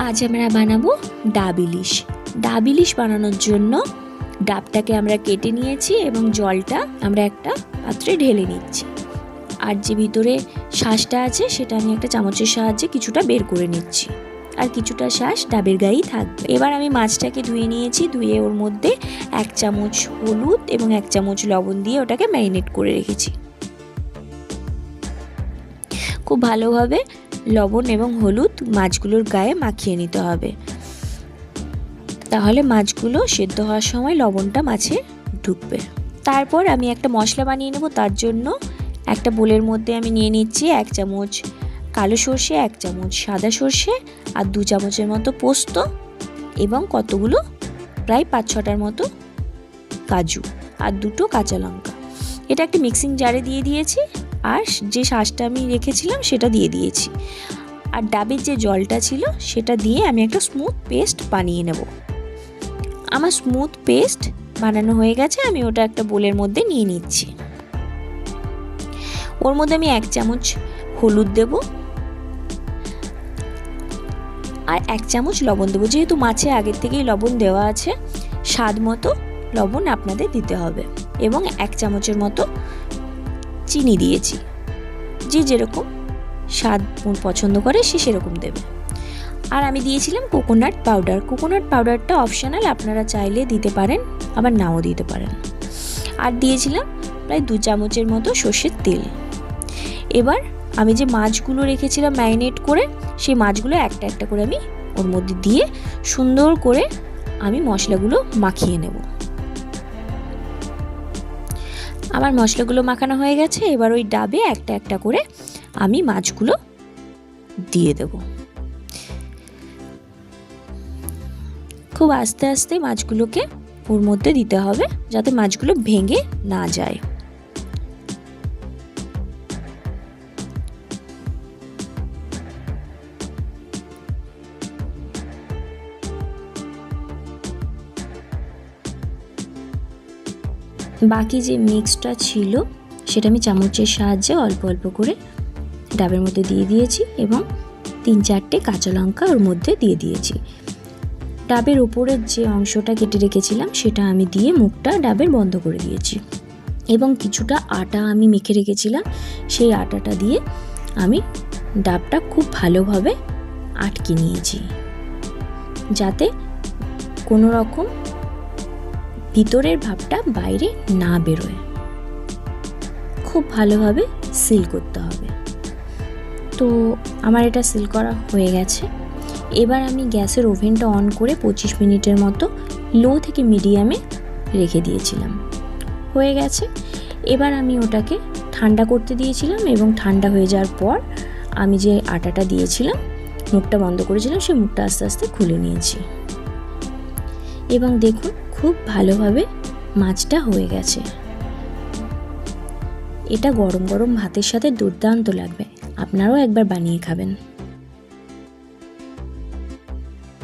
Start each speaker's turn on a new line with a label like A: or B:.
A: আজ আমরা বানাবো ডাব ইলিশ। ডাব ইলিশ বানানোর জন্য ডাবটাকে আমরা কেটে নিয়েছি এবং জলটা আমরা একটা পাত্রে ঢেলে নিচ্ছি। আর যে ভিতরে শাঁসটা আছে সেটা আমি একটা চামচের সাহায্যে কিছুটা বের করে নিচ্ছি, আর কিছুটা শাঁস ডাবের গায়েই থাকবে। এবার আমি মাছটাকে ধুয়ে নিয়েছি, ধুয়ে ওর মধ্যে 1 চামচ হলুদ এবং 1 চামচ লবণ দিয়ে ওটাকে ম্যারিনেট করে রেখেছি। খুব ভালোভাবে লবণ এবং হলুদ মাছগুলোর গায়ে মাখিয়ে নিতে হবে, তাহলে মাছগুলো সেদ্ধ হওয়ার সময় লবণটা মাছে ঢুকবে। তারপর আমি একটা মশলা বানিয়ে নেব। তার জন্য একটা বোলের মধ্যে আমি নিয়ে নিচ্ছি 1 চামচ কালো সর্ষে, 1 চামচ সাদা সর্ষে, আর 2 চামচের মতো পোস্ত এবং কতগুলো প্রায় 5-6টার মতো কাজু, আর 2টো কাঁচা লঙ্কা। এটা একটা মিক্সিং জারে দিয়ে দিয়েছি, আর যে শাঁসটা আমি রেখেছিলাম সেটা দিয়ে দিয়েছি, আর ডাবের যে জলটা ছিল সেটা দিয়ে আমি একটা স্মুথ পেস্ট বানিয়ে নেব। আমার স্মুথ পেস্ট বানানো হয়ে গেছে, আমি ওটা একটা বোলের মধ্যে নিয়ে নিচ্ছি। ওর মধ্যে আমি 1 চামচ হলুদ দেব আর 1 চামচ লবণ দেবো। যেহেতু মাছে আগের থেকেই লবণ দেওয়া আছে, স্বাদ মতো লবণ আপনাদের দিতে হবে, এবং 1 চামচের মতো চিনি দিয়েছি। যে যেরকম স্বাদ পছন্দ করে সে সেরকম দেবে। আর আমি দিয়েছিলাম কোকোনাট পাউডার। কোকোনাট পাউডারটা অপশনাল, আপনারা চাইলে দিতে পারেন, আবার নাও দিতে পারেন। আর দিয়েছিলাম প্রায় 2 চামচের মতো সর্ষের তেল। এবার আমি যে মাছগুলো রেখেছিলাম ম্যারিনেট করে, সেই মাছগুলো একটা একটা করে আমি ওর মধ্যে দিয়ে সুন্দর করে আমি মশলাগুলো মাখিয়ে নেব। আমার মশলাগুলো মাখানো হয়ে গেছে। এবার ওই ডাবে একটা একটা করে আমি মাছগুলো দিয়ে দেব। খুব আস্তে আস্তে মাছগুলোকে ওর মধ্যে দিতে হবে, যাতে মাছগুলো ভেঙে না যায়। বাকি যে মিক্সটা ছিল সেটা আমি চামচের সাহায্যে অল্প অল্প করে ডাবের মধ্যে দিয়ে দিয়েছি, এবং 3-4টে কাঁচা লঙ্কা ওর মধ্যে দিয়ে দিয়েছি। ডাবের উপরের যে অংশটা কেটে রেখেছিলাম সেটা আমি দিয়ে মুখটা ডাবের বন্ধ করে দিয়েছি, এবং কিছুটা আটা আমি মেখে রেখেছিলাম, সেই আটাটা দিয়ে আমি ডাবটা খুব ভালোভাবে আটকে নিয়েছি, যাতে কোনো রকম ভিতরের ভাবটা বাইরে না বেরোয়। খুব ভালোভাবে সিল করতে হবে। তো আমার এটা সিল করা হয়ে গেছে। এবার আমি গ্যাসের ওভেনটা অন করে 25 মিনিটের মতো লো থেকে মিডিয়ামে রেখে দিয়েছিলাম। হয়ে গেছে। এবার আমি ওটাকে ঠান্ডা করতে দিয়েছিলাম, এবং ঠান্ডা হয়ে যাওয়ার পর আমি যে আটাটা দিয়েছিলাম, মুখটা বন্ধ করেছিলাম, সেই মুখটা আস্তে আস্তে খুলে নিয়েছি, এবং দেখুন খুব ভালোভাবে মাছটা হয়ে গেছে। এটা গরম গরম ভাতের সাথে দুর্দান্ত লাগবে। আপনারাও একবার বানিয়ে খাবেন।